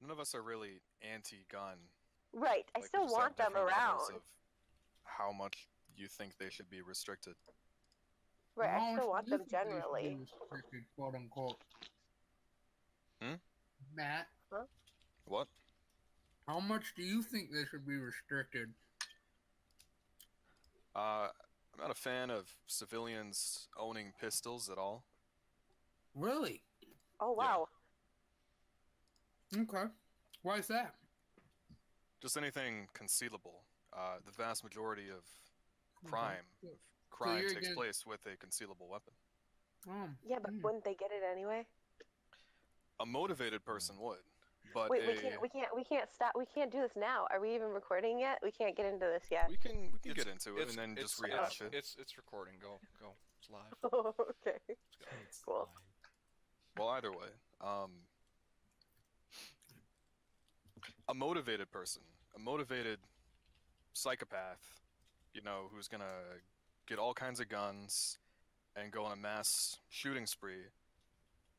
none of us are really anti-gun. Right. I Like, we still just have want them different levels around. of how much you think they should be restricted. Right. I How much still do want you them think they should be generally. restricted, quote unquote? Hmm? Matt, Huh? What? how much do you think they should be restricted? I'm not a fan of civilians owning pistols at all. Really? Oh Yeah. wow. Okay. Why is that? Just anything concealable. The vast majority of Okay. crime you're takes against- place with a concealable weapon. Yeah, but wouldn't they get it anyway? A motivated person would, but Wait, we can't stop. We can't do this now. Are we even recording yet? We can't get into this yet. we can get into it and then just rehash it. It's recording. Go. It's live. Oh, okay. It's Cool. Well, either way, a motivated person, a motivated psychopath, who's gonna get all kinds of guns and go on a mass shooting spree,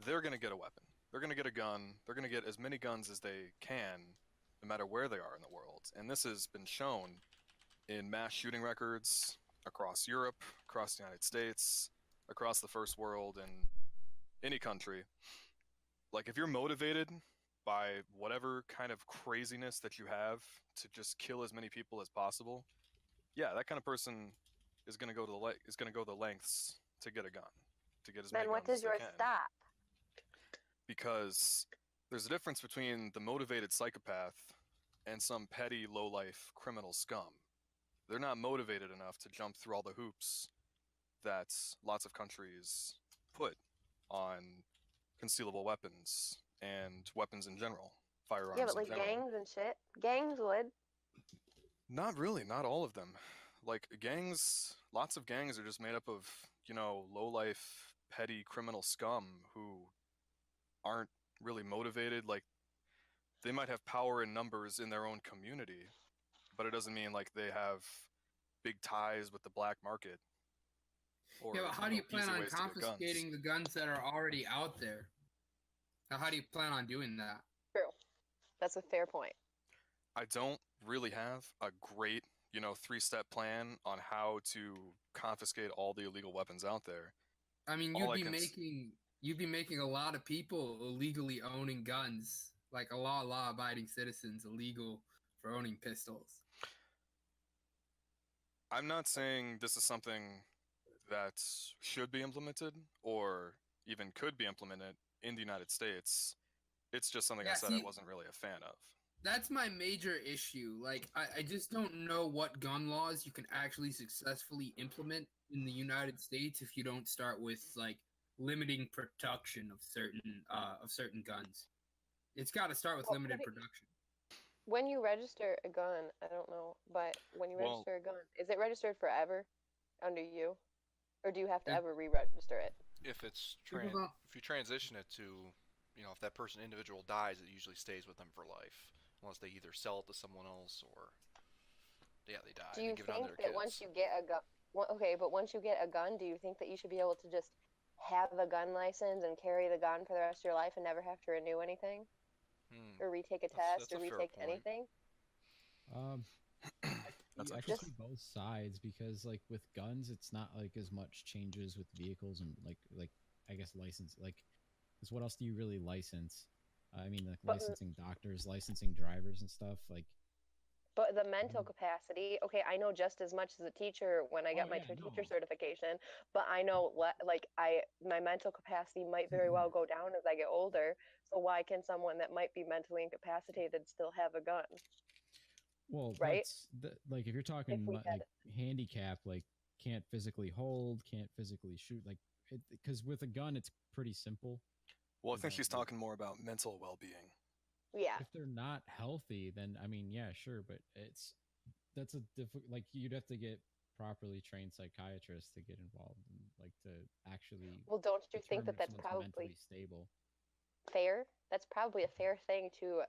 they're gonna get a weapon. They're gonna get a gun. They're gonna get as many guns as they can, no matter where they are in the world. And this has been shown in mass shooting records across Europe, across the United States, across the first world, and any country. Like, if you're motivated by whatever kind of craziness that you have to just kill as many people as possible, yeah, that kind of person is gonna go the lengths to get a gun, to get as many Then what guns does as they yours can. stop? Because there's a difference between the motivated psychopath and some petty, low-life criminal scum. They're not motivated enough to jump through all the hoops that lots of countries put on concealable weapons and weapons in general, firearms Yeah, but in like general. gangs and shit. Gangs would. Not really, not all of them. Like, lots of gangs are just made up of, low-life, petty criminal scum who aren't really motivated. Like, they might have power in numbers in their own community, but it doesn't mean like they have big ties with the black market. Or, Yeah, but how do you plan easy on ways to get guns. confiscating the guns that are already out there? How do you plan on doing that? True. That's a fair point. I don't really have a great, 3-step plan on how to confiscate all the illegal weapons out there. I mean, All I you'd can be making a lot of people illegally owning guns, like a lot of law-abiding citizens illegal for owning pistols. I'm not saying this is something that should be implemented or even could be implemented in the United States. It's just something I said I wasn't really a fan of. That's my major issue. Like, I just don't know what gun laws you can actually successfully implement in the United States if you don't start with, like, limiting production of certain guns. It's got to start with limited production. When you register a gun, I don't know, but when you Well- register a gun, is it registered forever under you? Or do you have to ever re-register it? If it's People don't- if you transition it to, if that individual dies, it usually stays with them for life, unless they either sell it to someone else or they die. Do and you give it on think their that kids. once you get a gun, okay, but once you get a gun, do you think that you should be able to just have a gun license and carry the gun for the rest of your life and never have to renew anything? Or retake a test That's or a fair retake point. anything? That's I can see both sides because, like, with guns, it's not like as much changes with vehicles and like I guess license because what else do you really license? I mean, like licensing doctors, licensing drivers and stuff. Like, But the mental capacity, okay, I know just as much as a teacher when I got my yeah, teacher no. certification, but I know my mental capacity might very well go down as I get older. So why can someone that might be mentally incapacitated still have a gun? well, Right? like if you're talking we had- like handicap, like can't physically hold, can't physically shoot, like because with a gun it's pretty simple. Well, I think Yeah, she's like- talking more about mental well-being. Yeah. If they're not healthy, then I mean, yeah, sure, but that's a difficult. Like you'd have to get properly trained psychiatrists to get involved and like to actually. Well, don't you think determine that if that's someone's probably mentally stable? fair? That's probably a fair thing to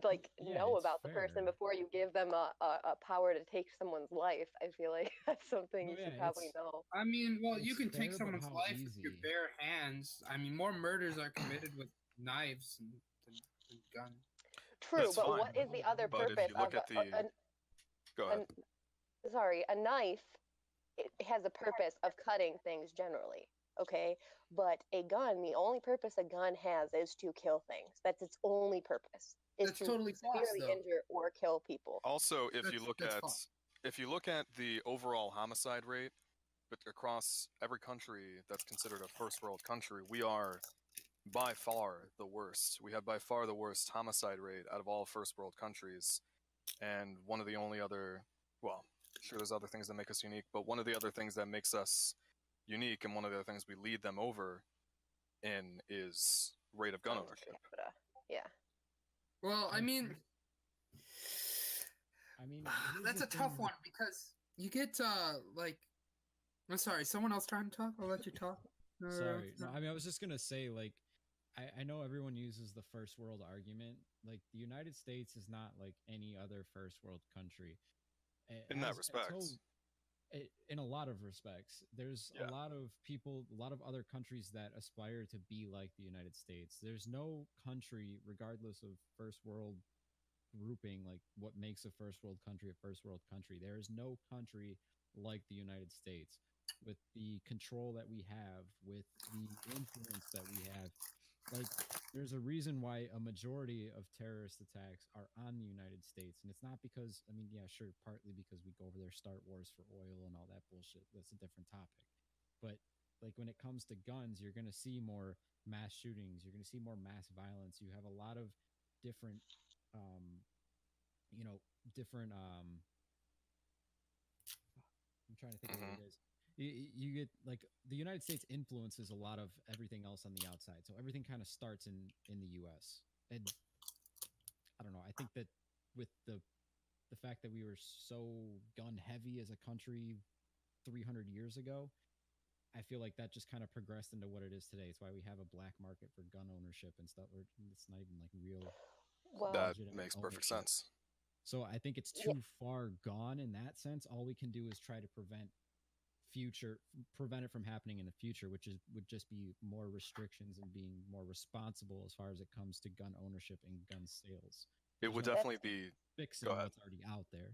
like Yeah, know it's about the person fair. before you give them a power to take someone's life. I feel like that's something No, you should yeah, probably it's- know. I mean, well, you It's can take fair, but someone's how life with your easy? bare hands. I mean, more murders are committed with knives and gun. True, That's but fine. what is the other But if purpose you look of at the, go ahead. a knife? It has a purpose of cutting things generally, okay? But a gun, the only purpose a gun has is to kill things. That's its only purpose. Is That's to totally false, severely though. injure or kill people. Also, if you look That's at false. the overall homicide rate, but across every country that's considered a first world country, we are by far the worst. We have by far the worst homicide rate out of all first world countries. And one of the only other, well, sure, there's other things that make us unique, but one of the other things that makes us unique and one of the other things we lead them over in is rate of gun Guns per ownership. capita. Yeah. Well, I mean, here's that's the a tough thing one because you get like. I'm sorry. Someone else trying to talk? I'll let you talk. Sorry. No, I was just gonna say, like, I know everyone uses the first world argument. Like, the United States is not like any other first world country. In that respect. In a lot of respects, there's Yeah. a lot of people, a lot of other countries that aspire to be like the United States. There's no country, regardless of first world grouping, like what makes a first world country a first world country. There is no country like the United States, with the control that we have, with the influence that we have. Like, there's a reason why a majority of terrorist attacks are on the United States. And it's not because, I mean, yeah, sure, partly because we go over there, start wars for oil and all that bullshit. That's a different topic. But, like, when it comes to guns, you're going to see more mass shootings. You're going to see more mass violence. You have a lot of different, different, I'm trying to think of what it is. You get, like, the United States influences a lot of everything else on the outside, so everything kind of starts in the U.S. And I don't know. I think that with the fact that we were so gun heavy as a country 300 years ago, I feel like that just kind of progressed into what it is today. It's why we have a black market for gun ownership and stuff. Or it's not even like real. Well, That legitimate makes perfect ownership. sense. So I think it's too far gone in that sense. All we can do is try to prevent it from happening in the future, which would just be more restrictions and being more responsible as far as it comes to gun ownership and gun sales. It would no definitely be fixing go ahead. what's already out there.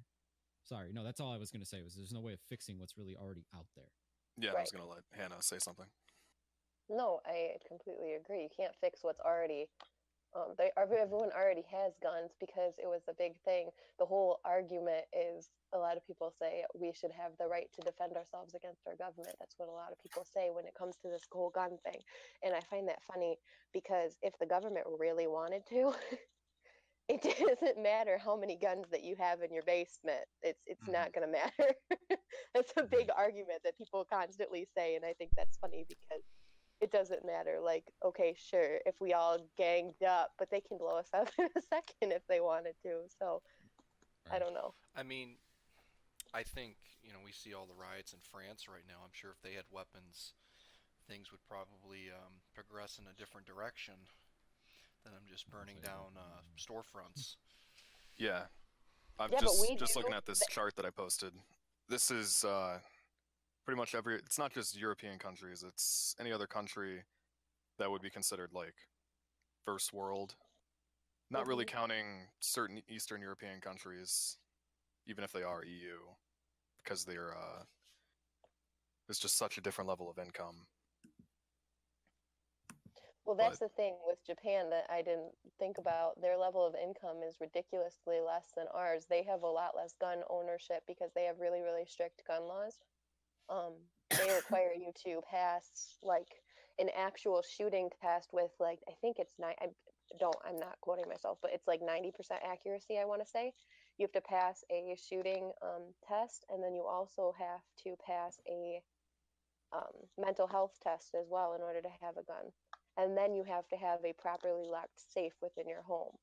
Sorry, no, that's all I was going to say. Was there's no way of fixing what's really already out there. Yeah, Right. I was gonna let Hannah say something. No, I completely agree. You can't fix what's already. Everyone already has guns because it was a big thing. The whole argument is a lot of people say we should have the right to defend ourselves against our government. That's what a lot of people say when it comes to this whole gun thing. And I find that funny because if the government really wanted to, it doesn't matter how many guns that you have in your basement. It's not going to matter. That's a big argument that people constantly say, and I think that's funny because it doesn't matter. Like, okay, sure, if we all ganged up, but they can blow us up in a second if they wanted to. So, I don't know. I mean, I think, we see all the riots in France right now. I'm sure if they had weapons, things would probably progress in a different direction than I'm just burning down storefronts. Yeah. I'm Yeah, but we just do- looking at this chart that I posted. This is pretty much it's not just European countries, it's any other country that would be considered like first world. Not really counting certain Eastern European countries, even if they are EU, because they're it's just such a different level of income. Well, that's the thing with Japan that I didn't think about. Their level of income is ridiculously less than ours. They have a lot less gun ownership because they have really, really strict gun laws. They require you to pass like an actual shooting test with like I think it's I'm not quoting myself, but it's like 90% accuracy. I want to say you have to pass a shooting test, and then you also have to pass a mental health test as well in order to have a gun. And then you have to have a properly locked safe within your home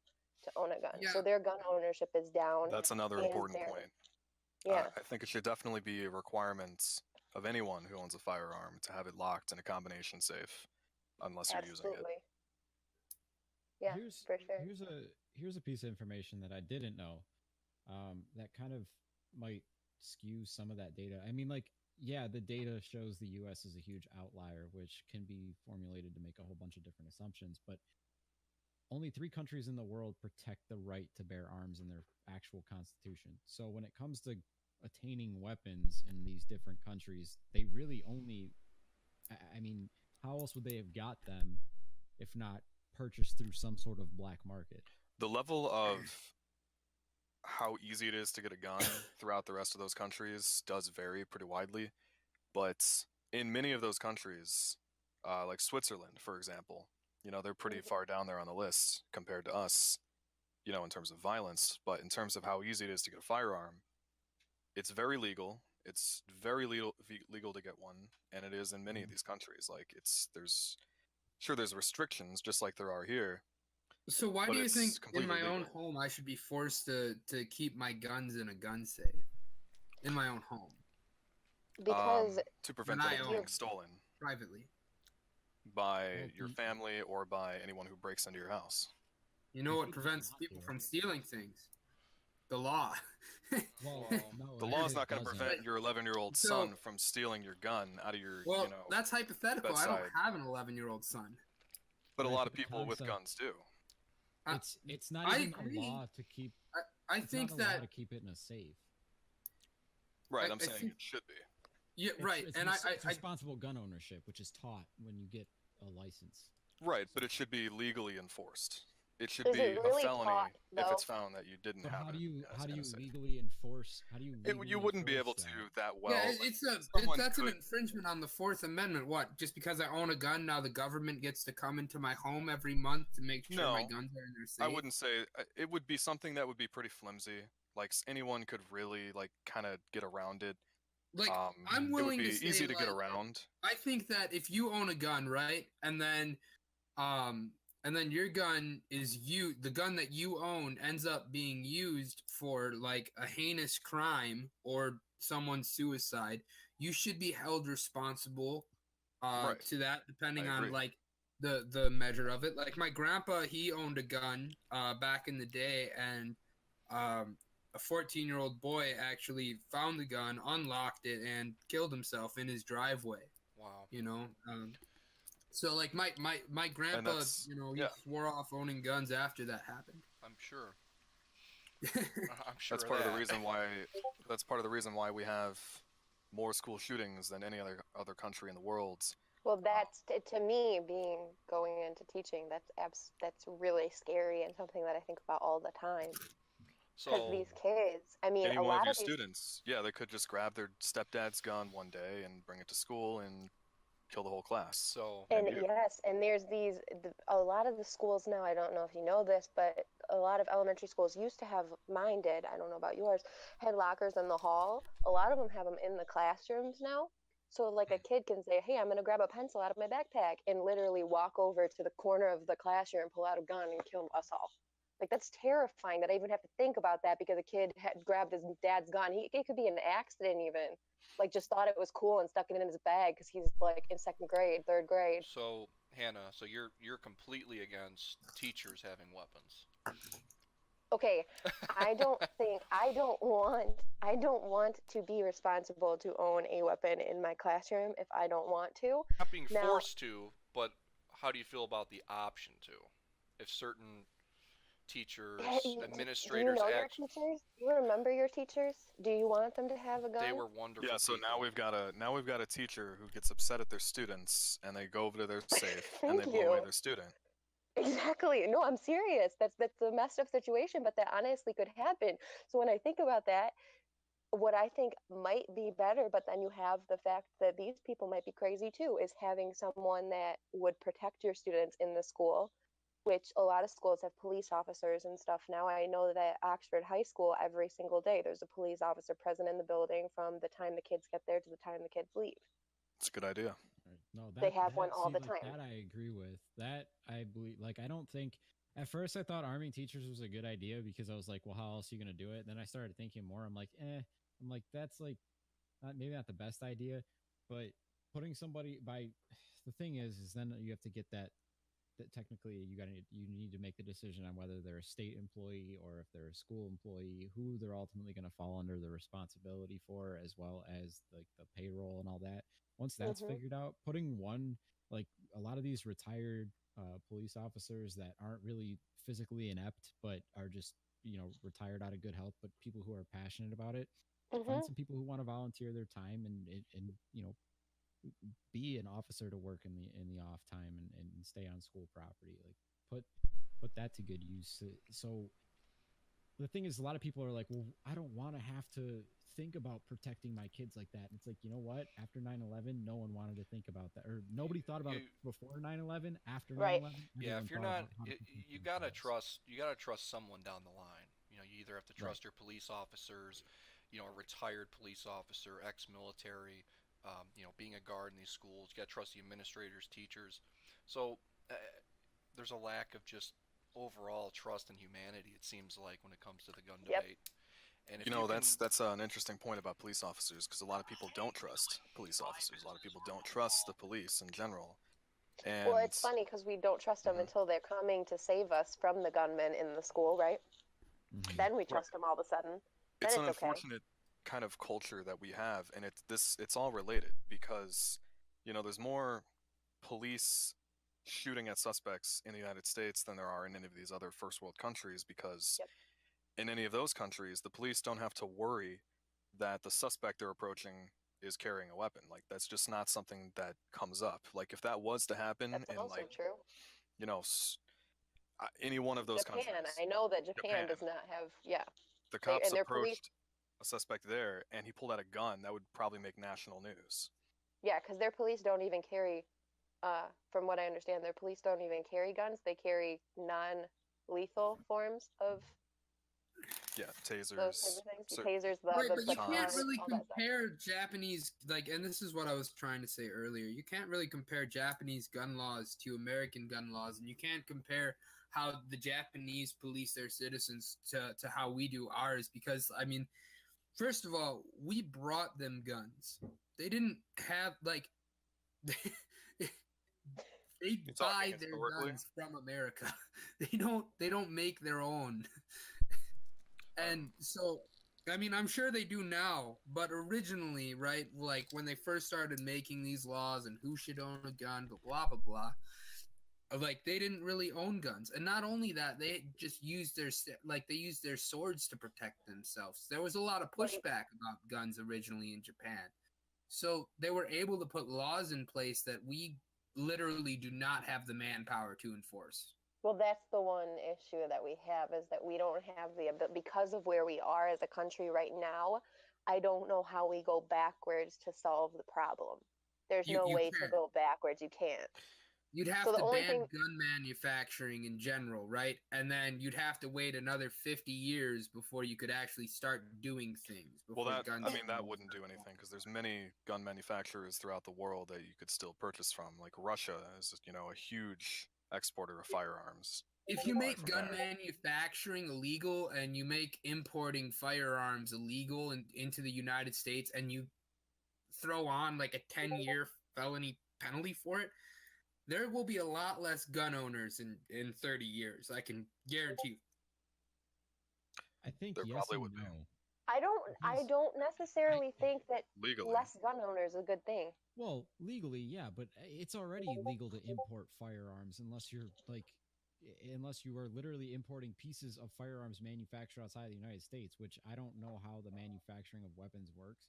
to own a gun. Yeah. So their gun ownership is down. That's another and important their- point. Yeah. I think it should definitely be a requirement of anyone who owns a firearm to have it locked in a combination safe, unless you're using it. Absolutely. Yeah, for sure. Here's a piece of information that I didn't know, that kind of might skew some of that data. I mean, like, yeah, the data shows the U.S. is a huge outlier, which can be formulated to make a whole bunch of different assumptions. But only 3 countries in the world protect the right to bear arms in their actual constitution. So when it comes to attaining weapons in these different countries, they really only, I mean, how else would they have got them if not purchased through some sort of black market? The level of how easy it is to get a gun throughout the rest of those countries does vary pretty widely, but in many of those countries, like Switzerland, for example, they're pretty far down there on the list compared to us, in terms of violence. But in terms of how easy it is to get a firearm, it's very legal. It's very legal to get one, and it is in many of these countries. Like there's restrictions just like there are here, So why but do you it's think in completely my own legal. home I should be forced to keep my guns in a gun safe in my own home Because To prevent When I them own- being stolen privately? by Well, your family or by anyone who breaks into your house. You know If what you prevents want people to. from stealing things? The law. Well, Well, no, The it law is actually not going to doesn't. prevent your 11-year-old So- son from stealing your gun out of your, Well, that's hypothetical. I don't bedside. have an 11-year-old son. But a Right, lot but of the people with concept- guns do. I- It's not I even agree. a law to keep. I It's think not a law that to keep it in a safe. Right, I I'm saying think- it should be. yeah, It's, right. It's, And it's responsible gun ownership, which is taught when you get a license. Right, but it should be legally enforced. It should Is be it a really felony taught, if though? it's found that you didn't So have how it. do you in a- how do in a you safe. legally enforce? How do you? Legally You wouldn't be able enforce to that? that well. yeah, someone that's an could- infringement on the Fourth Amendment. What? Just because I own a gun, now the government gets to come into my home every month to make sure my No, guns are in their safe? I wouldn't say it would be something that would be pretty flimsy. Like anyone could really kind of get around it. Like, Um, I'm it would willing be to say, easy to get like, around. I think that if you own a gun, right, and then your gun is the gun that you own ends up being used for like a heinous crime or someone's suicide, you should be held responsible Right. to that, depending I on agree. like the measure of it. Like my grandpa, he owned a gun back in the day, and a 14-year-old boy actually found the gun, unlocked it, and killed himself in his driveway. wow. You know, so like my grandpa, that's- you know, he yeah. swore off owning guns after that happened. I'm sure. I'm sure That's of part of the that. reason why. That's part of the reason why we have more school shootings than any other country in the world. Well, that's to me going into teaching. That's really scary and something that I think about all the time. Because So these kids, I mean, Any a one of lot your of these. students, yeah, they could just grab their stepdad's gun one day and bring it to school and kill the whole class. so And Maybe you. yes, and there's a lot of the schools now, I don't know if you know this, but a lot of elementary schools used to have, mine did, I don't know about yours, had lockers in the hall. A lot of them have them in the classrooms now. So like a kid can say, hey, I'm going to grab a pencil out of my backpack and literally walk over to the corner of the classroom, pull out a gun and kill us all. Like that's terrifying that I even have to think about that because a kid had grabbed his dad's gun. It could be an accident even. Like just thought it was cool and stuck it in his bag because he's like in second grade, third grade. so Hannah, so you're completely against teachers having weapons. Okay, I don't want to be responsible to own a weapon in my classroom if I don't want to. Not being Now- forced to, but how do you feel about the option to? If certain teachers, Do you administrators know your act, teachers? Do you remember your teachers? Do you want them to have a gun? they were wonderful. Yeah, so people. now we've got a teacher who gets upset at their students and they go over to their safe and they Thank blow away you. their student. Exactly. No, I'm serious. That's a messed up situation, but that honestly could happen. So when I think about that, what I think might be better, but then you have the fact that these people might be crazy too, is having someone that would protect your students in the school, which a lot of schools have police officers and stuff now. I know that Oxford High School, every single day, there's a police officer present in the building from the time the kids get there to the time the kids leave. It's a good idea. Right. No, They have one all the like, time. That I agree with. That I believe. Like, I don't think. At first, I thought arming teachers was a good idea because I was like, well, how else are you gonna do it? And then I started thinking more. I'm like, I'm like, that's like, maybe not the best idea, but putting somebody by. The thing is then you have to get that technically you need to make the decision on whether they're a state employee or if they're a school employee, who they're ultimately going to fall under the responsibility for, as well as like the payroll and all that. Once that's Mhm. figured out, putting one, like a lot of these retired police officers that aren't really physically inept, but are just retired out of good health, but people who are passionate about it. Find Hmm. some people who want to volunteer their time and be an officer to work in the off time and stay on school property. Like put that to good use. So the thing is, a lot of people are like, well, I don't want to have to think about protecting my kids like that. And it's like, you know what? After 9/11, no one wanted to think about that, or nobody thought about it You, before 9/11. After Right. 9/11, yeah, everyone if you're thought not, about how to protect you gotta themselves. trust someone down the line. You either have to Right. trust your police officers, a retired police officer, ex-military, being a guard in these schools. You gotta trust the administrators, teachers. So there's a lack of just overall trust in humanity. It seems like when it comes to the gun Yep. debate. And You if you know, can, that's an interesting point about police officers because a lot of people don't trust police officers. A lot of people don't trust the police in general. Well, And it's funny because we don't trust them Mhm. until they're coming to save us from the gunmen in the school, right? Mm-hmm. Then we right, trust them all of a sudden. Then it's an it's okay. unfortunate kind of culture that we have, and it's all related because there's more police shooting at suspects in the United States than there are in any of these other first world countries because Yep. in any of those countries, the police don't have to worry that the suspect they're approaching is carrying a weapon. Like that's just not something that comes up. Like if that was to happen That's in also like true. you know any one of those Japan, countries, I know that Japan Japan, does not have, yeah. the They cops and their police, approached a suspect there and he pulled out a gun, that would probably make national news. yeah, because their police don't even carry. From what I understand, their police don't even carry guns. They carry non-lethal forms of Yeah, those type tasers, of things. The cer- tasers, Right, the but you can't batons, batons. really all that stuff. compare Japanese, like, and this is what I was trying to say earlier. You can't really compare Japanese gun laws to American gun laws, and you can't compare how the Japanese police their citizens to how we do ours, because, I mean, first of all, we brought them guns. They didn't have, like, they You talking buy their historically? guns from America. They don't make their own. And so, I mean, I'm sure they do now, but originally, right, like when they first started making these laws and who should own a gun, blah blah blah, like they didn't really own guns, and not only that, they just used they used their swords to protect themselves. There was a lot of Right. pushback about guns originally in Japan, so they were able to put laws in place that we literally do not have the manpower to enforce. Well, that's the one issue that we have is that we don't have the ability because of where we are as a country right now. I don't know how we go backwards to solve the problem. There's You no you way to can't. go backwards. You can't. You'd So have the to only ban thing, gun manufacturing in general, right? And then you'd have to wait another 50 years before you could actually start doing things. Well, Before guns. that wouldn't do anything because there's many gun manufacturers throughout the world that you could still purchase from. Like Russia is, a huge exporter of firearms. If You you can buy make from gun there. manufacturing illegal and you make importing firearms illegal into the United States and you throw on like a 10-year felony penalty for it, there will be a lot less gun owners in 30 years. I can guarantee you. I think There yes probably and would be no. I Because don't I necessarily think that legally. less gun owners is a good thing. Well, legally, yeah, but it's already legal to import firearms unless you are literally importing pieces of firearms manufactured outside the United States, which I don't know how the manufacturing of weapons works.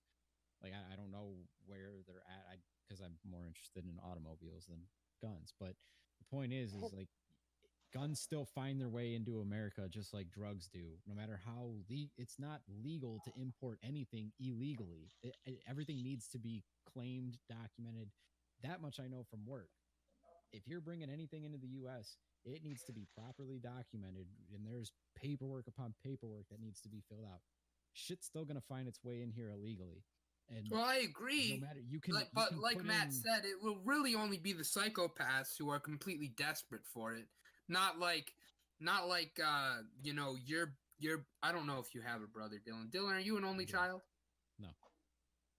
Like I don't know where they're at because I'm more interested in automobiles than guns. But the point is like guns still find their way into America just like drugs do. No matter how it's not legal to import anything illegally. Everything needs to be claimed, documented. That much I know from work. If you're bringing anything into the U.S., it needs to be properly documented, and there's paperwork upon paperwork that needs to be filled out. Shit's still gonna find its way in here illegally, and Well, I no agree. matter But like put Matt in. said, it will really only be the psychopaths who are completely desperate for it. Not like you're I don't know if you have a brother, Dylan. Dylan, are you an only child? No.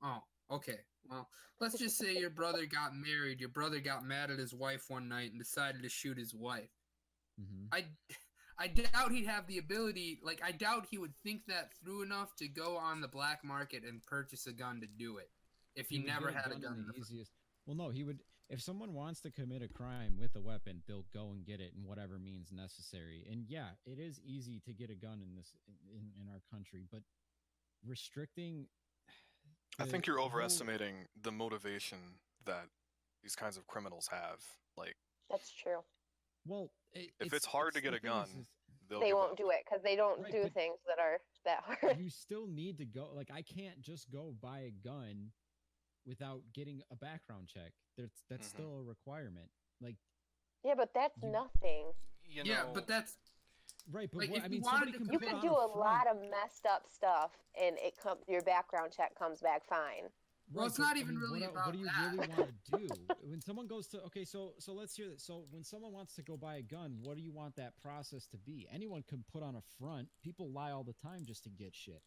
Oh, okay. Well, let's just say your brother got married. Your brother got mad at his wife one night and decided to shoot his wife. Mm-hmm. I doubt he'd have the ability. Like, I doubt he would think that through enough to go on the black market and purchase a gun to do it. If he would never get had a in gun. the easiest. Well, no, he would. if someone wants to commit a crime with a weapon, they'll go and get it in whatever means necessary. And yeah, it is easy to get a gun in our country, but restricting I the think you're whole- overestimating the motivation that these kinds of criminals have. Like, That's true. well, if it's hard to get the a thing gun, they'll They give won't up. do it because they don't Right, do but- things that are that hard. you still need to go. Like, I can't just go buy a gun without getting a background check. That's Mhm. still a requirement. Like, Yeah, but that's You- nothing. You Yeah, know, but that's right, but Like, what, if I you mean, wanted somebody to can You put could on do a a front. lot of messed up stuff, and your background check comes back fine. Well, it's but, not I even mean, really what, about what do you that. really want to do when someone goes to? Okay, so let's hear this. So when someone wants to go buy a gun, what do you want that process to be? Anyone can put on a front. People lie all the time just to get shit.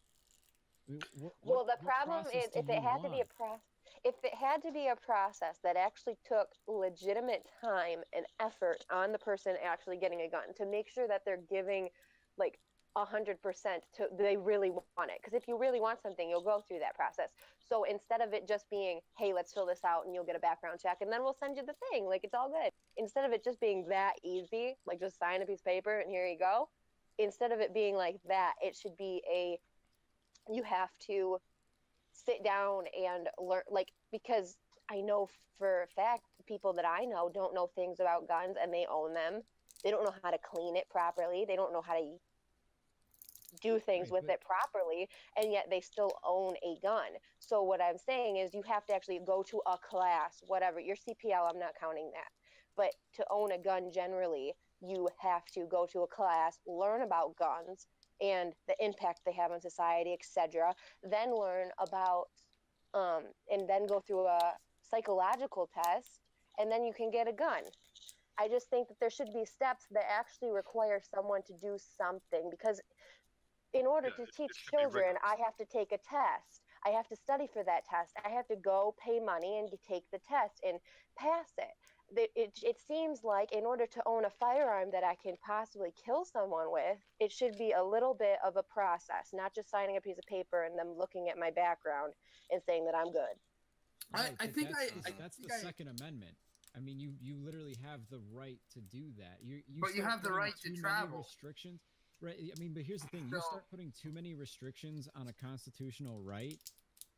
I mean, Well, the what problem process is do if it you had to be a want? if it had to be a process that actually took legitimate time and effort on the person actually getting a gun to make sure that they're giving like 100% to they really want it. Because if you really want something, you'll go through that process. So instead of it just being, hey, let's fill this out and you'll get a background check and then we'll send you the thing, like it's all good. Instead of it just being that easy, like just sign a piece of paper and here you go. Instead of it being like that, it should be you have to sit down and learn, like, because I know for a fact people that I know don't know things about guns and they own them. They don't know how to clean it properly. They don't know how to do things Right, with but- it properly, and yet they still own a gun. So what I'm saying is you have to actually go to a class, whatever. Your CPL, I'm not counting that. But to own a gun generally, you have to go to a class, learn about guns and the impact they have on society, etc. Then learn about and then go through a psychological test, and then you can get a gun. I just think that there should be steps that actually require someone to do something, because in order Yeah, to it teach should be children, rigorous. I have to take a test. I have to study for that test. I have to go pay money and take the test and pass it. It seems like in order to own a firearm that I can possibly kill someone with, it should be a little bit of a process, not just signing a piece of paper and them looking at my background and saying that I'm good. Right, I but think that's think the Second Amendment. I mean, you literally have the right to do that. But you start have the putting right to too many travel. restrictions, right? I mean, but here's the thing: you So- start putting too many restrictions on a constitutional right,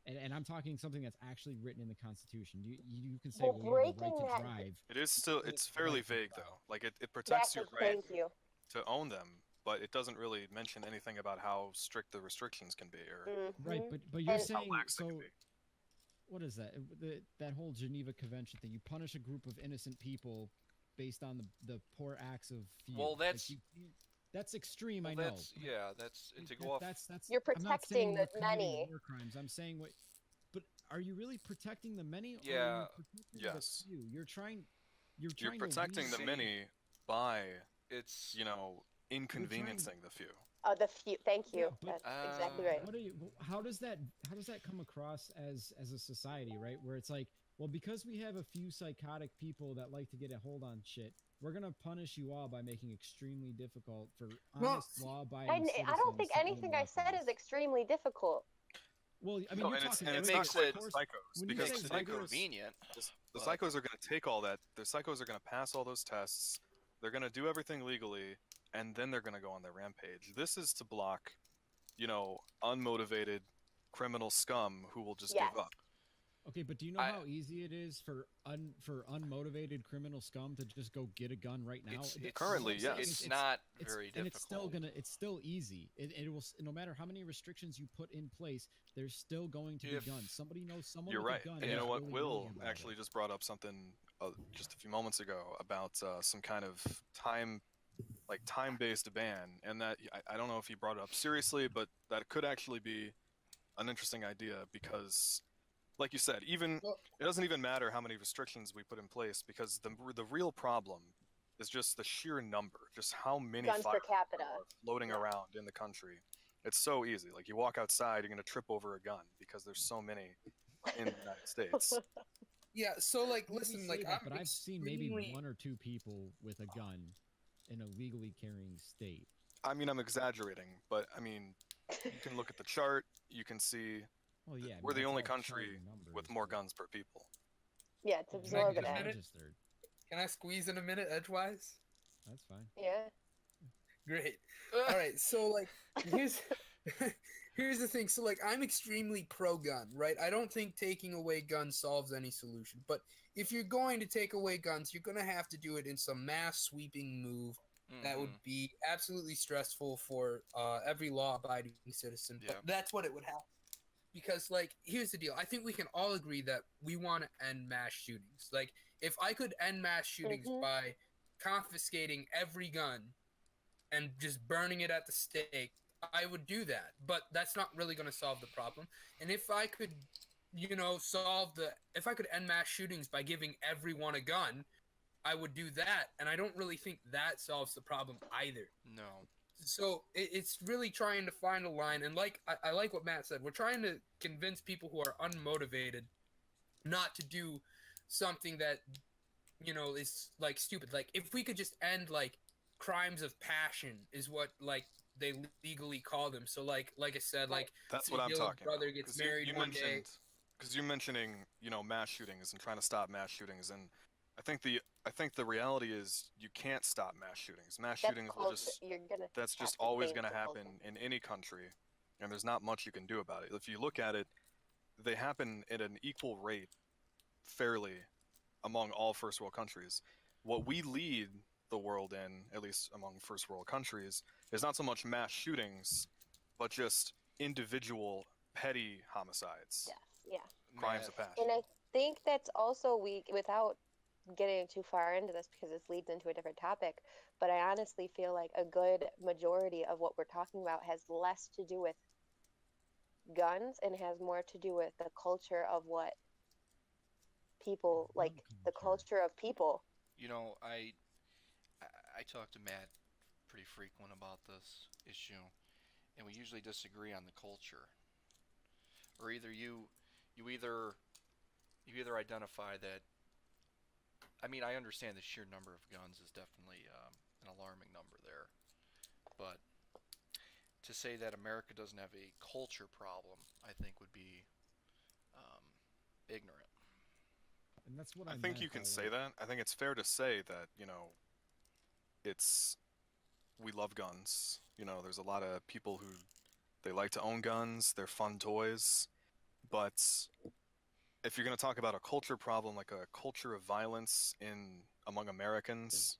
and I'm talking something that's actually written in the Constitution. You can say, Well, well, you have the right breaking to that- drive. It is still, Right, it's fairly right, vague right. though. Like it protects your right Thank you. to own them, but it doesn't really mention anything about how strict the restrictions can be or Right, Mhm. but you're And- how saying lax they can so. be. What is that? That whole Geneva Convention thing. You punish a group of innocent people based on the poor acts of few. Well, Like, that's- that's extreme. well, I know. that's but yeah, that's to that- go off. That's. You're I'm not saying protecting we're the committing many. war crimes. I'm saying what. But are you really protecting the many? Or are Yeah, you protecting yes. the few? You're trying. You're You're trying protecting to the weed- many by, It's you know, inconveniencing the few. The few. Thank you. Yeah, but- That's exactly Uh, right. What are you? How does that come across as a society, right? Where it's like, well, because we have a few psychotic people that like to get a hold on shit, we're gonna punish you all by making extremely difficult for Well, honest law-abiding And I don't citizens think to own anything I said weapons. is extremely difficult. Well, I mean, No, you're and it's, talking. and it's right, not makes quite it- the course, psychos when you because say makes the it rigorous- psychos, inconvenient. the but- psychos are going to take all that. The psychos are going to pass all those tests. They're going to do everything legally, and then they're going to go on their rampage. This is to block, you know, unmotivated criminal scum who will just Yes. give up. Okay, but do you know I- how easy it is for unmotivated criminal scum to just go get a gun right now? Currently, yes. It's not very and difficult. it's still easy. It will no matter how many restrictions you put in place, there's still going to If- be guns. Somebody knows someone You're with right. a gun. And you know who's what? really Will worried about actually it. just brought up something just a few moments ago about some kind of time-based ban, and that I don't know if he brought it up seriously, but that could actually be an interesting idea because, like you said, even Well- it doesn't even matter how many restrictions we put in place because the real problem is just the sheer number, just how many Guns per firearms capita. are floating Yeah. around in the country. It's so easy. Like you walk outside, you're gonna trip over a gun because there's so many in the United States. Yeah, so like You listen, say like that, I'm but I've seen maybe extremely- one or two people with a gun in a legally carrying state. I mean, I'm exaggerating, but I mean, you can look at the chart. You can see Well, yeah, I we're mean, the that's only all country charting numbers, with more but- guns per people. Yeah, to If absorb get it a in. minute? registered, Can I squeeze in a minute edgewise? that's fine. Yeah. Great. All right. So like, here's here's the thing. So like, I'm extremely pro-gun, right? I don't think taking away guns solves any solution. But if you're going to take away guns, you're gonna have to do it in some mass sweeping move that would Mhm. be absolutely stressful for every law-abiding citizen. But Yep. that's what it would have. Because like, here's the deal. I think we can all agree that we want to end mass shootings. Like, if I could end mass shootings Mhm. by confiscating every gun and just burning it at the stake, I would do that. But that's not really going to solve the problem. And if I could, if I could end mass shootings by giving everyone a gun, I would do that. And I don't really think that solves the problem either. No. So it's really trying to find a line. And like, I like what Matt said. We're trying to convince people who are unmotivated not to do something that is like stupid. Like, if we could just end like crimes of passion is what like they legally call them. So like I said, Right. like, That's say what I'm Dylan's talking about. brother gets 'Cause married you one day. mentioned, because you're mentioning, mass shootings and trying to stop mass shootings, and I think the reality is you can't stop mass shootings. Mass That's shootings will culture. just You're gonna that's have just to always change going to the culture. happen in any country, and there's not much you can do about it. If you look at it, they happen at an equal rate, fairly, among all first world countries. What we lead the world in, at least among first world countries, is not so much mass shootings, but just individual petty homicides, Yes. Yeah. crimes Matt, of passion. And I think that's also weak without getting too far into this because this leads into a different topic. But I honestly feel like a good majority of what we're talking about has less to do with guns and has more to do with the culture of what people like, the culture of people. you know, I talk to Matt pretty frequent about this issue, and we usually disagree on the culture. Or either you either you either identify that. I mean, I understand the sheer number of guns is definitely an alarming number there, but to say that America doesn't have a culture problem, I think would be um, ignorant. And that's what I I think meant you can by say like, that. I think it's fair to say that, it's we love guns. There's a lot of people who they like to own guns. They're fun toys. But if you're going to talk about a culture problem, like a culture of violence in among Americans,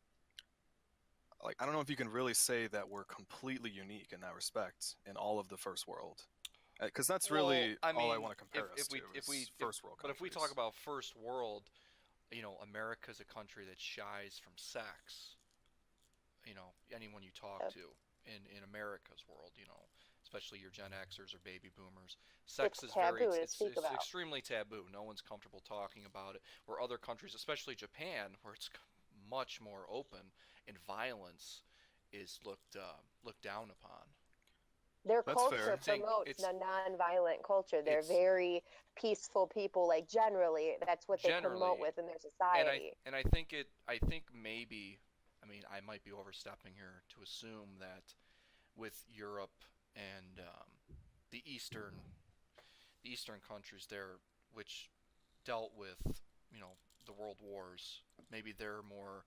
like I don't know if you can really say that we're completely unique in that respect in all of the first world. Because that's really I all I mean, want to compare us to is first world but if we countries. talk about first world, America's a country that shies from sex. Anyone you talk Yep. to in America's world, especially your Gen Xers or baby boomers, It's sex is very taboo to speak it's about. extremely taboo. No one's comfortable talking about it. Where other countries, especially Japan, where it's much more open and violence is looked down upon. Their That's fair. culture promotes It's the non-violent culture. They're it's very peaceful people. Like generally, that's what they promote generally, within their and I society. and I think I think maybe, I mean, I might be overstepping here to assume that with Europe and the eastern countries there, which dealt with the world wars, maybe they're more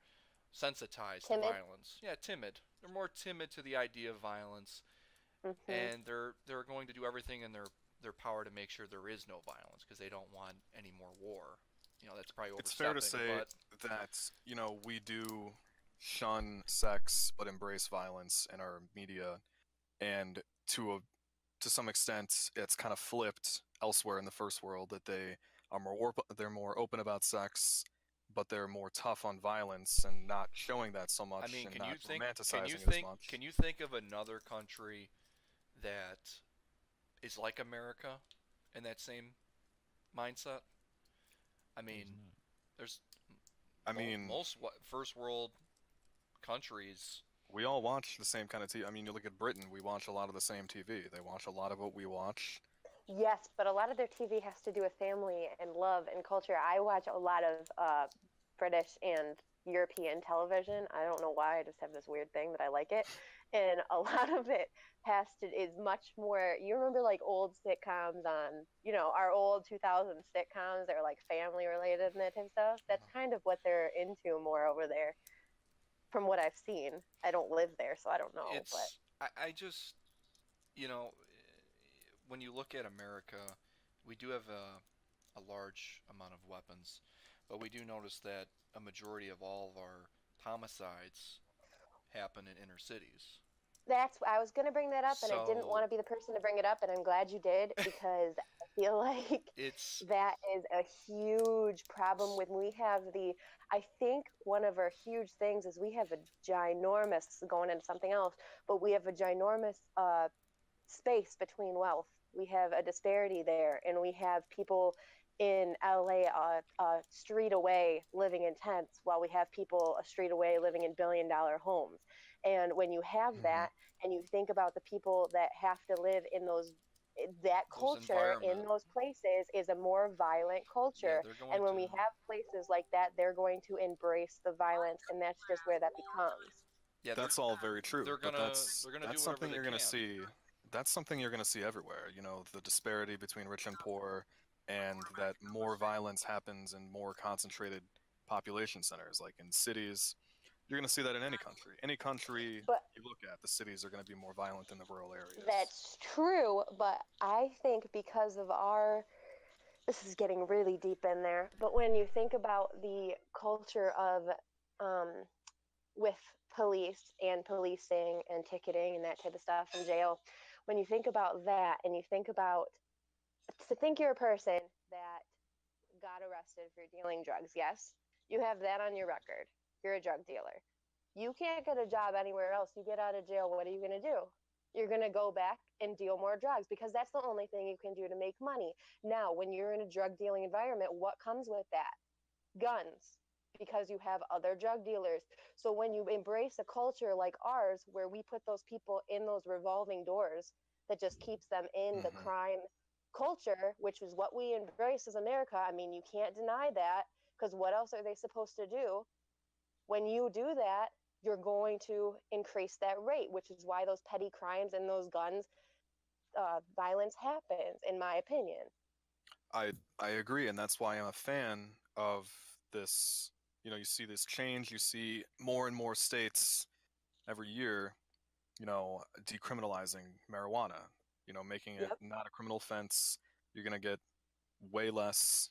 sensitized to Timid. violence. Yeah, timid. They're more timid to the idea of violence, Hmm. and they're going to do everything in their power to make sure there is no violence because they don't want any more war. That's probably It's fair to overstepping, say but that, we do shun sex but embrace violence in our media, and to some extent it's kind of flipped elsewhere in the first world that they're more open about sex, but they're more tough on violence and not showing that so much I mean, and can you not think romanticizing it as much. can you think of another country that is like America in that same mindset? I there's mean, not. there's I mean, most first world countries. we all watch the same kind of TV. I mean, you look at Britain, we watch a lot of the same TV. They watch a lot of what we watch. Yes, but a lot of their TV has to do with family and love and culture. I watch a lot of British and European television. I don't know why. I just have this weird thing that I like it. and a lot of it is much more. You remember like old sitcoms on, our old 2000 sitcoms that are like family related and that type of stuff. That's kind of what they're into more over there, from what I've seen. I don't live there, so I don't know. But I just, you know, when you look at America, we do have a large amount of weapons, but we do notice that a majority of all of our homicides happen in inner cities. I was gonna bring that up, and I didn't So want to be the person to bring it up, and I'm glad you did because I feel like it's that is a huge problem when we have I think one of our huge things is we have a ginormous, going into something else, but we have a ginormous space between wealth. We have a disparity there, and we have people in LA a street away living in tents, while we have people a street away living in billion-dollar homes. And when you have Hmm. that, and you think about the people that have to live in that those culture in environment. those places is a more violent Yeah, culture. they're And going when to. we have places like that, they're going to embrace the violence, and that's just where that becomes. Yeah, That's all very true, they're but gonna they're gonna do that's whatever something they you're gonna can. see. That's something you're gonna see everywhere. You know, the disparity between rich and poor, and that more violence happens in more concentrated population centers, like in cities. You're gonna see that in any country. Any country But you look at, the cities are gonna be more violent than the rural areas. that's true. But I think because of this is getting really deep in there, but when you think about the culture of um, with police and policing and ticketing and that type of stuff in jail, when you think about that and you think about, to think you're a person that got arrested for dealing drugs, yes, you have that on your record. You're a drug dealer. You can't get a job anywhere else. You get out of jail, what are you going to do? You're going to go back and deal more drugs because that's the only thing you can do to make money. Now, when you're in a drug dealing environment, what comes with that? Guns, because you have other drug dealers. So when you embrace a culture like ours, where we put those people in those revolving doors that just keeps them in the Hmm. crime culture, which is what we embrace as America. I mean, you can't deny that, because what else are they supposed to do? When you do that, you're going to increase that rate, which is why those petty crimes and those guns, violence happens, in my opinion. I I agree, and that's why I'm a fan of this. You know, you see this change. You see more and more states every year, decriminalizing marijuana, making it Yep, not a criminal offense. You're going to get way less,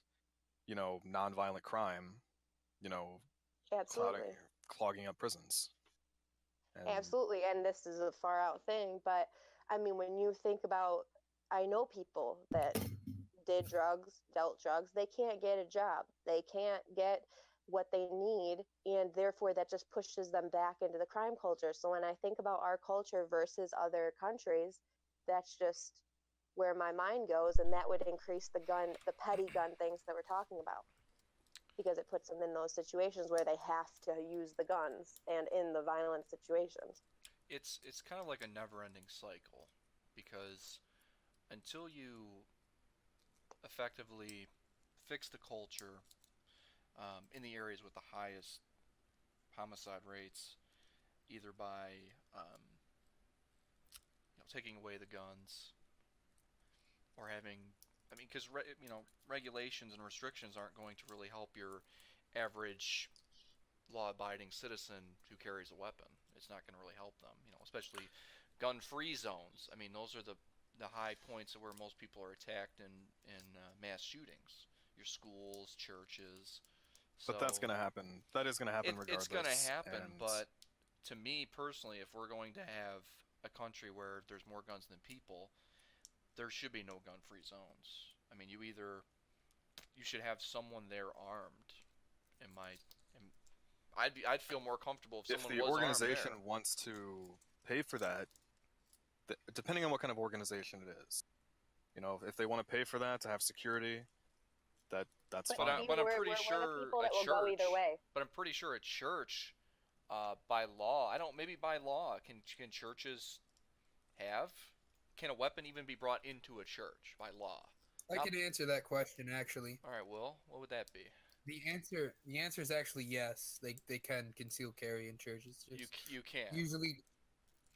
nonviolent crime, you know, clouding, absolutely. clogging up prisons. And Absolutely. And this is a far out thing, but I mean, when you think about, I know people that did drugs, dealt drugs, they can't get a job. They can't get what they need. And therefore, that just pushes them back into the crime culture. So when I think about our culture versus other countries, that's just where my mind goes. And that would increase the petty gun things that we're talking about, because it puts them in those situations where they have to use the guns and in the violent situations. It's kind of like a never-ending cycle because until you effectively fix the culture in the areas with the highest homicide rates, either by taking away the guns or having, I mean, because regulations and restrictions aren't going to really help your average law-abiding citizen who carries a weapon. It's not going to really help them, especially gun-free zones. I mean, those are the high points of where most people are attacked in mass shootings. Your schools, churches. but that's So going to happen. That is going to happen it's going to regardless. happen, And but to me personally, if we're going to have a country where there's more guns than people, there should be no gun-free zones. I mean, you should have someone there armed. In my, in, I'd feel more comfortable if if someone the was armed organization there. wants to pay for that, depending on what kind of organization it is, if they want to pay for that to have security, that's But But fine. I, see, but I'm pretty we're the sure people a that will go either church. way. But I'm pretty sure a church, by law, I don't. Maybe by law, can churches have? Can a weapon even be brought into a church by law? I Not. can answer that question actually. All right. Will, what would that be? The answer is actually yes. They can conceal carry in churches. You Just you can. usually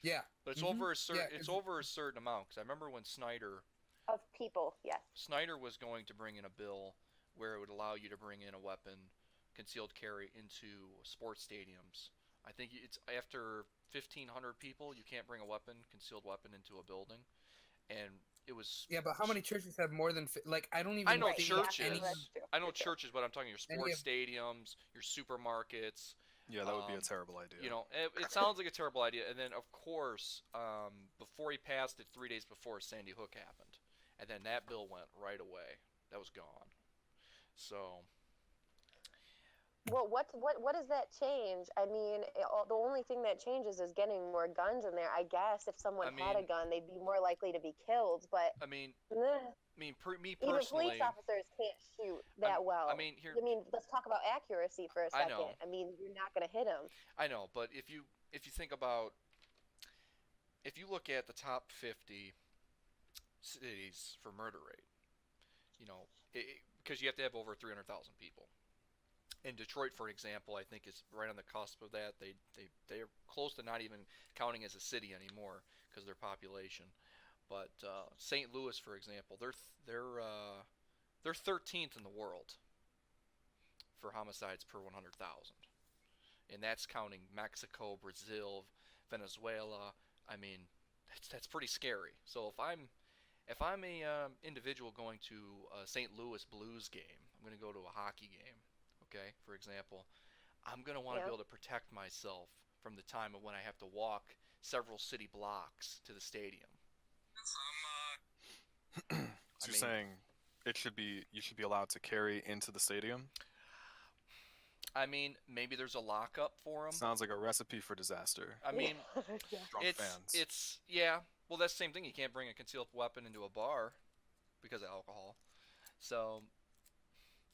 Yeah. But it's Mhm. over a certain Yeah, it's 'cause- over a certain amount. Because I remember when Of people, yes. Snyder was going to bring in a bill where it would allow you to bring in a weapon, concealed carry, into sports stadiums. I think it's after 1,500 people, you can't bring a weapon, concealed weapon, into a building. And it was. Yeah, but how many churches have more than like? I don't even I know Right, think churches. any. that's true. I know That's true. churches, but I'm talking your Any sports stadiums, your supermarkets. Yeah, that would be a Um, terrible idea. You know, it sounds like a terrible idea. And then, of course, before he passed it, 3 days before, Sandy Hook happened, and then that bill went right away. That was gone. So Well, what does that change? I mean, the only thing that changes is getting more guns in there. I guess if someone I had a mean- gun, they'd be more likely to be killed. But I mean, eh, me even personally, police officers can't shoot that well. I mean, here I mean, let's talk about accuracy for a I second. know. I mean, you're not going to hit them. I know, but if you think about, if you look at the top 50 cities for murder rate, you know, because you have to have over 300,000 people. And Detroit, for example, I think is right on the cusp of that. They're close to not even counting as a city anymore because of their population. But St. Louis, for example, they're 13th in the world for homicides per 100,000, and that's counting Mexico, Brazil, Venezuela. I mean, that's pretty scary. So if I'm a individual going to a St. Louis Blues game, I'm going to go to a hockey game, okay, for example, I'm going to want to be able to protect myself from the time of when I have to walk several city blocks to the stadium. So you're saying you should be allowed to carry into the stadium? I mean, maybe there's a lockup for them. Sounds like a recipe for disaster. I mean, Yeah. Drunk fans. it's yeah. Well, that's the same thing. You can't bring a concealed weapon into a bar because of alcohol. So,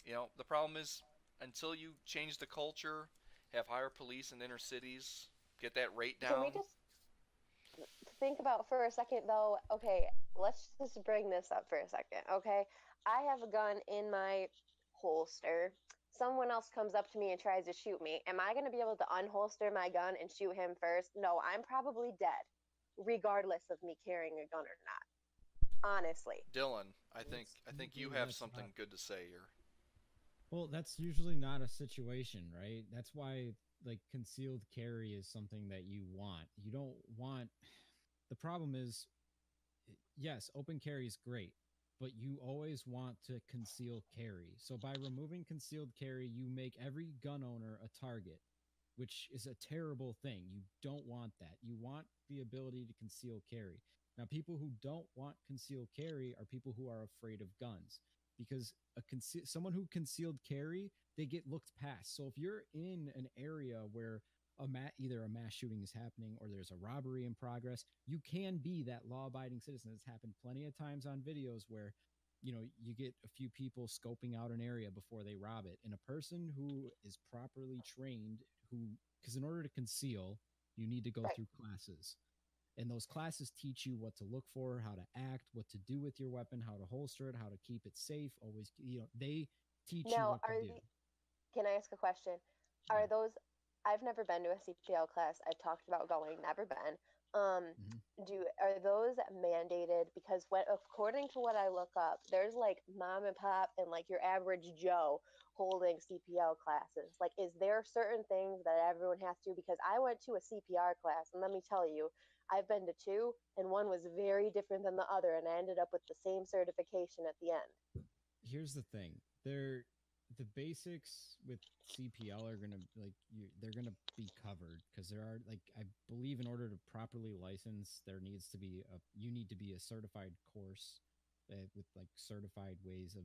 you know, the problem is until you change the culture, have higher police in inner cities, get that rate down. Can we just think about for a second, though? Okay, let's just bring this up for a second, okay? I have a gun in my holster. Someone else comes up to me and tries to shoot me. Am I going to be able to unholster my gun and shoot him first? No, I'm probably dead, regardless of me carrying a gun or not. Honestly. Dylan, I think you usually have that's something not- good to say here. Well, that's usually not a situation, right? That's why like concealed carry is something that you want. You don't want. The problem is, yes, open carry is great, but you always want to conceal carry. So by removing concealed carry, you make every gun owner a target, which is a terrible thing. You don't want that. You want the ability to conceal carry. Now, people who don't want concealed carry are people who are afraid of guns because someone who concealed carry, they get looked past. So if you're in an area where either a mass shooting is happening or there's a robbery in progress, you can be that law-abiding citizen. It's happened plenty of times on videos where you get a few people scoping out an area before they rob it, and a person who is properly trained, because in order to conceal, you need to go through classes, and those classes teach you what to look for, how to act, what to do with your weapon, how to holster it, how to keep it safe. Always, they teach you what to do. Can I ask a question? Yeah. Are those? I've never been to a CPL class. I've talked about going, never been. Are those mandated? Because according to what I look up, there's like mom and pop and like your average Joe holding CPL classes. Like, is there certain things that everyone has to? Because I went to a CPR class, and let me tell you, I've been to two, and one was very different than the other, and I ended up with the same certification at the end. Here's the thing: the basics with CPL are gonna they're gonna be covered because there are I believe in order to properly license, you need to be a certified course with like certified ways of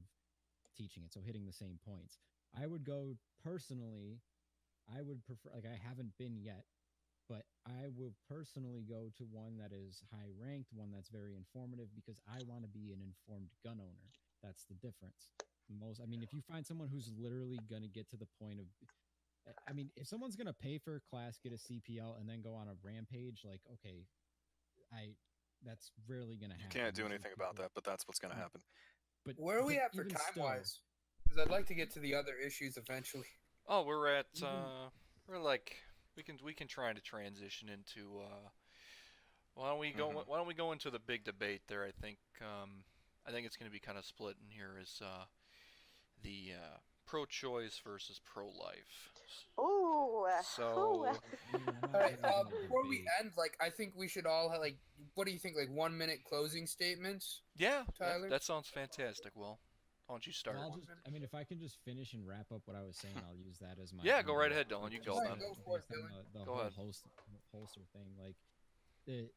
teaching it. So hitting the same points. I would go personally. I would prefer I haven't been yet, but I will personally go to one that is high ranked, one that's very informative, because I want to be an informed gun owner. That's the difference. If you find someone who's literally going to get to the point of, if someone's going to pay for a class, get a CPL, and then go on a rampage, that's rarely going to happen. You can't do anything about that, but that's what's going to happen. But where are we at for even time still, wise? Because I'd like to get to the other issues eventually. Oh, we're at we can try to transition into don't we go? Mhm. Why don't we go into the big debate there? I think it's going to be kind of split in here. Is the pro-choice versus pro-life? Ooh, ooh. So I mean, I'm not All right. really gonna Before we debate. end, like, I think we should all have, like, what do you think? Like 1 minute closing statements, yeah, Tyler. that sounds fantastic. Will, why don't you Well, start? I mean, if I can just finish and wrap up what I was saying, I'll use that as my Yeah, go right ending, ahead, Dylan. You go based Right, then. on go for it, based on Dylan. the Go whole ahead. holster thing. Like, the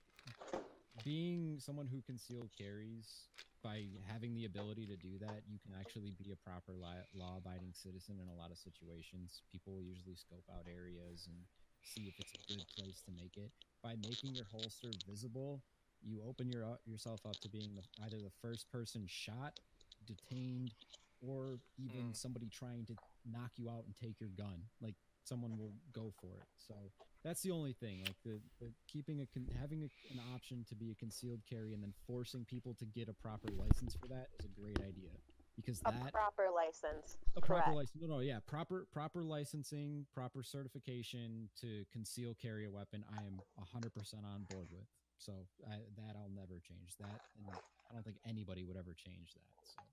being someone who concealed carries, by having the ability to do that, you can actually be a proper law-abiding citizen in a lot of situations. People will usually scope out areas and see if it's a good place to make it. By making your holster visible, you open yourself up to being either the first person shot, detained, or even Mm. somebody trying to knock you out and take your gun. Like, someone will go for it. So that's the only thing. Like, the keeping having an option to be a concealed carry and then forcing people to get a proper license for that is a great idea, because A that proper license. a proper Correct. license. No, yeah, proper licensing, proper certification to conceal carry a weapon. I am 100% on board with. So that I'll never change that, and I don't think anybody would ever change that.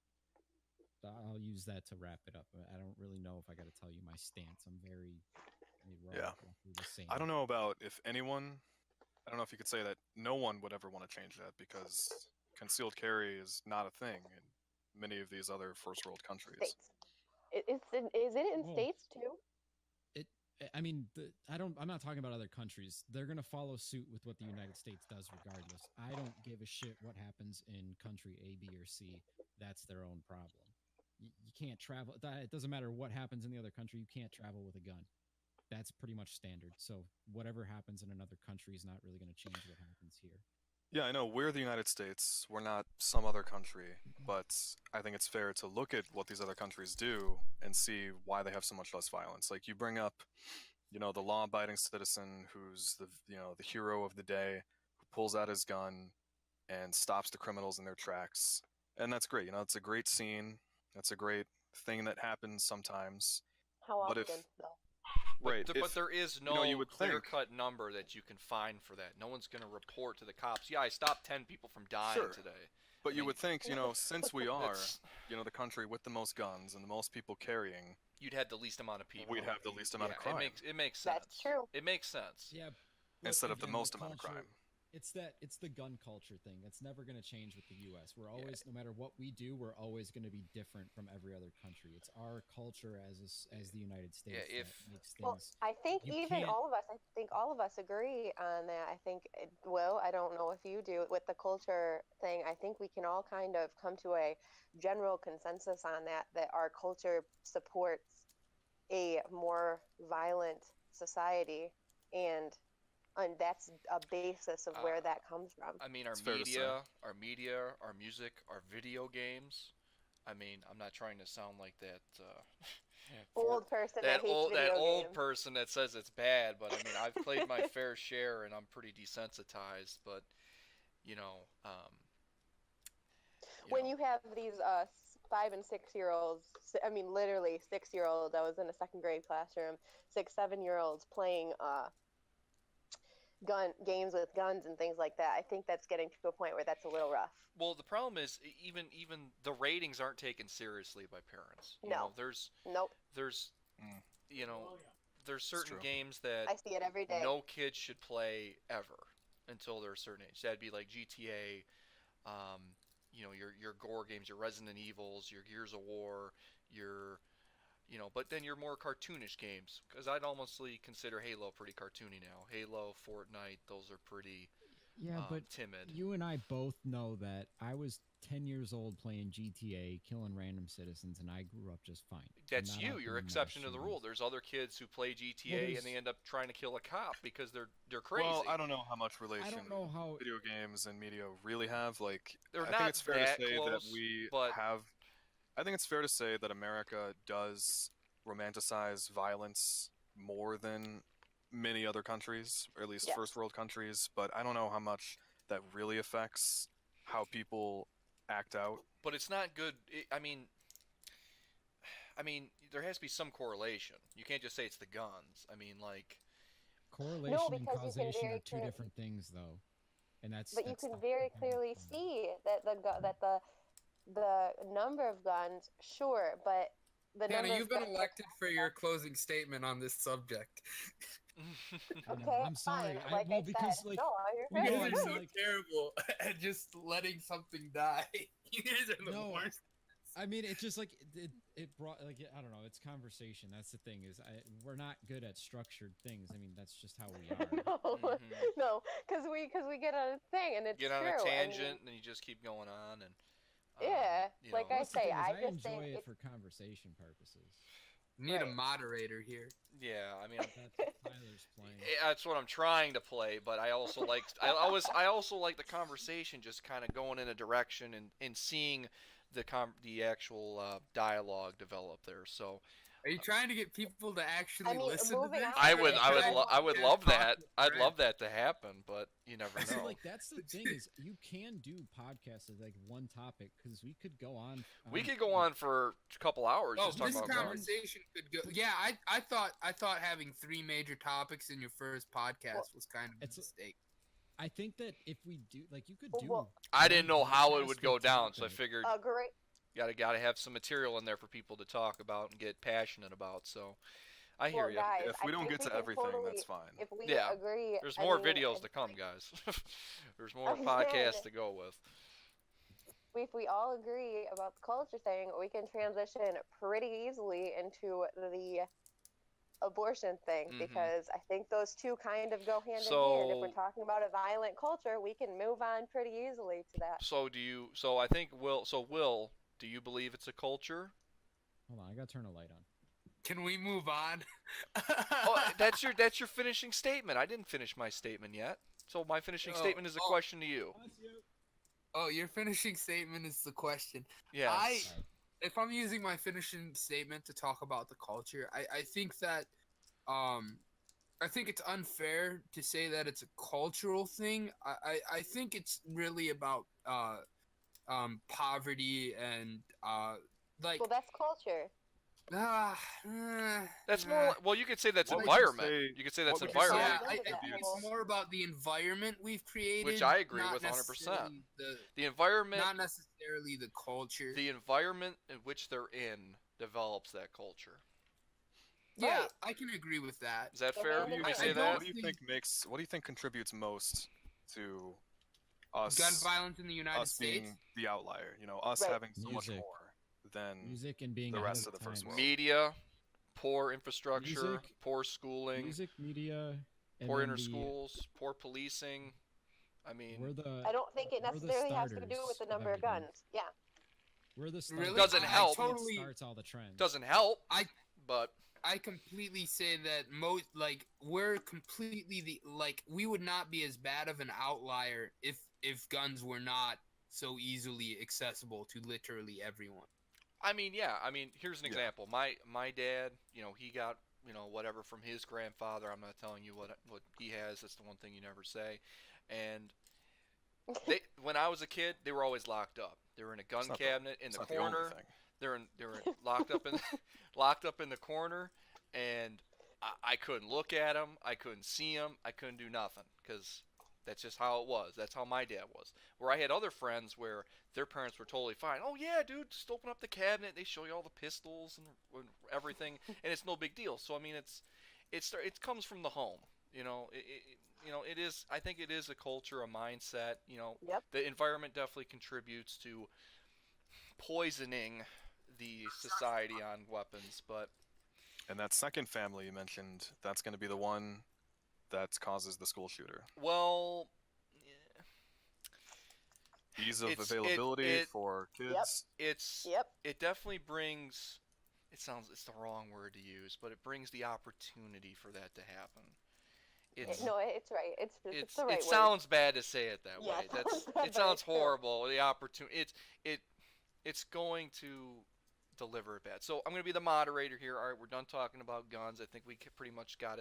So I'll use that to wrap it up. I don't really know if I got to tell you my stance. We're Yeah. all roughly the same. I don't know about if anyone. I don't know if you could say that no one would ever want to change that because concealed carry is not a thing in many of these other first world countries. States. Is it in Well, states too? It. I mean, I don't. I'm not talking about other countries. They're gonna follow suit with what the United States does, regardless. I don't give a shit what happens in country A, B, or C. That's their own problem. You can't travel. It doesn't matter what happens in the other country. You can't travel with a gun. That's pretty much standard. So whatever happens in another country is not really going to change what happens here. Yeah, I know we're the United States. We're not some other country, but I think it's fair to look at what these other countries do and see why they have so much less violence. Like you bring up, the law-abiding citizen who's the hero of the day, who pulls out his gun and stops the criminals in their tracks. And that's great. It's a great scene. That's a great thing that happens sometimes. How But often if though? right, But there is you no would think clear-cut number that you can find for that. No one's going to report to the cops. Yeah, I stopped 10 people from dying Sure. today. But you mean, would think, since we are, That's the country with the most guns and the most people carrying, you'd have the least amount of people. we'd have the least amount of Yeah, crime it makes sense. That's true. It makes sense. Yeah. instead of the again, most amount of crime. It's the gun culture thing. It's never going to change with the U.S. We're always, no matter what we do, we're always going to be different from every other country. It's our culture as the United States Yeah, that makes Well, things. I think You even can't- all of us, I think all of us agree on that. I think, Will, I don't know if you do with the culture thing. I think we can all kind of come to a general consensus on that our culture supports a more violent society, and that's a basis of where that comes from. I mean, our It's fair to say. media, our music, our video games. I mean, I'm not trying to sound like that Old person that hates that video old games. person that says it's bad, but I mean, I've played my fair share and I'm pretty desensitized. But you know, um, When you have these 5 and 6 year olds, I mean, literally 6 year olds. I was in a second grade classroom, 6, 7 year olds playing gun games with guns and things like that. I think that's getting to a point where that's a little rough. well, the problem is even the ratings aren't taken seriously by parents. You No. know, there's Nope. Mm. you know, there's certain true. games that I see it every day. no kid should play ever until they're a certain age. That'd be like GTA, your gore games, your Resident Evils, your Gears of War, but then your more cartoonish games, because I'd almost consider Halo pretty cartoony now. Halo, Fortnite, those are pretty Yeah, but timid. you and I both know that I was 10 years old playing GTA, killing random citizens, and I grew up just fine. That's Not you. out You're doing mass exception to the rule. shootings. There's other kids who play GTA there's- and they end up trying to kill a cop because they're crazy. Well, I don't know how much relation I don't know how. video games and media really have. Like, They're I not think it's fair to that say close, that we but have. I think it's fair to say that America does romanticize violence more than many other countries, or at least Yes. first world countries. But I don't know how much that really affects how people act out. but it's not good. I mean, there has to be some correlation. You can't just say it's the guns. I mean, like, Correlation and because you can causation very are two clear- different things, though. and But you that's can the very whole clearly point. see that the number of guns, sure, but the Hannah, number of you've been guns elected for your closing statement on this subject. I know. Okay, I'm sorry. fine. Like well I because said, like no, you're well, You no, very I guys are mean so like terrible at just letting something die. You guys are the no. worst. I mean, it just like it brought like I don't know. It's conversation. That's the thing is we're not good at structured things. I mean, that's just how we are. no, Mhm. no, because we get on a thing and it's Get on true. a I tangent, mean, and then you just keep going on, and yeah, you like know, I That's the say, thing is I I just think enjoy it it's for conversation purposes. We need a Right. moderator here. yeah. I mean, That's what Tyler's playing. that's what I'm trying to play, but I also like I also like the conversation just kind of going in a direction and seeing the actual dialogue develop there. So Are you trying to get people to actually I mean, listen to moving this? on I to would the I would dialogue. love that. I'd love that to happen, but you never See, know. like that's the thing is you can do podcasts of like one topic because we could go on. We could go on for a couple hours Oh, just talking this about guns. conversation could go. Yeah, I thought having 3 major topics in your first podcast was kind of a It's- mistake. I think that if we do, like, you could do. Well, I didn't one know how it podcast would go per down, so I topic. figured Great. gotta have some material in there for people to talk about and get passionate about. So I hear Well, you. guys, If we I don't think get we to can everything, totally, that's fine. if we Yeah. agree, There's I more mean, videos to come, guys. There's more I'm podcasts saying- to go with. if we all agree about the culture thing, we can transition pretty easily into the abortion thing Mhm. because I think those two kind of go hand in hand. If So- we're talking about a violent culture, we can move on pretty easily to that. So do you? So I think Will. So Will, do you believe it's a culture? Hold on, I gotta turn a light on. Can we move on? Oh, that's your finishing statement. I didn't finish my statement yet. So my finishing statement is a question to you. Oh, your finishing statement is the question. Yes. If I'm using my finishing statement to talk about the culture, I think that I think it's unfair to say that it's a cultural thing. I think it's really about poverty and like Well, that's culture. That's more. Well, you could say that's What would you environment. say- You could say that's what would you say environment. Yeah, I think contributes- it's more about the environment we've created, Which I agree not with 100%. necessarily The environment. not necessarily the culture. The environment in which they're in develops that culture. Yeah, Right. I can agree with that. Is that So fair? hand in Can hand. we say I that? don't What do you think makes? What do you think contributes most to us? Gun violence in the United us States. being the outlier. You know, us Right. having so much Music. more than Music and being the ahead rest of of the first times. world. Media, poor infrastructure, Music- poor schooling, Music, media, and poor then inner schools, poor policing. I mean, We're the. I don't think it we're the necessarily has to do starters with the of number of everything. guns. Yeah. We're the Really? starters. Doesn't I help. totally- starts all the trends. doesn't help. I- But I completely say that we're completely we would not be as bad of an outlier if guns were not so easily accessible to literally everyone. I mean, yeah. I mean, here's an Yeah. example. My dad, he got whatever from his grandfather. I'm not telling you what he has. That's the one thing you never say. And when I was a kid, they were always locked up. They were in a gun It's not the- cabinet in It's the not the only corner. thing. They're locked up in locked up in the corner, and I couldn't look at them. I couldn't see them. I couldn't do nothing because that's just how it was. That's how my dad was. Where I had other friends where their parents were totally fine. Oh yeah, dude, just open up the cabinet. They show you all the pistols and everything, and it's no big deal. So I mean, it comes from the home. It is. I think it is a culture, a mindset. Yep. The environment definitely contributes to poisoning the society on weapons, but And that second family you mentioned, that's going to be the one that causes the school shooter. well, Ease of It's- availability for kids. it's Yep. it definitely brings. It's the wrong word to use, but it brings the opportunity for that to happen. It's No, it's right. It's the right it word. sounds bad to say it that Yeah, way. it sounds bad, but It sounds it's true. horrible. The opportunity. It's going to deliver it bad. So I'm going to be the moderator here. All right, we're done talking about guns. I think we pretty much got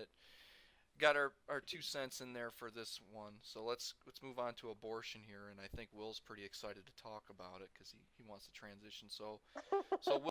our 2 cents in there for this one. So let's move on to abortion here, and I think Will's pretty excited to talk about it because he wants to transition. So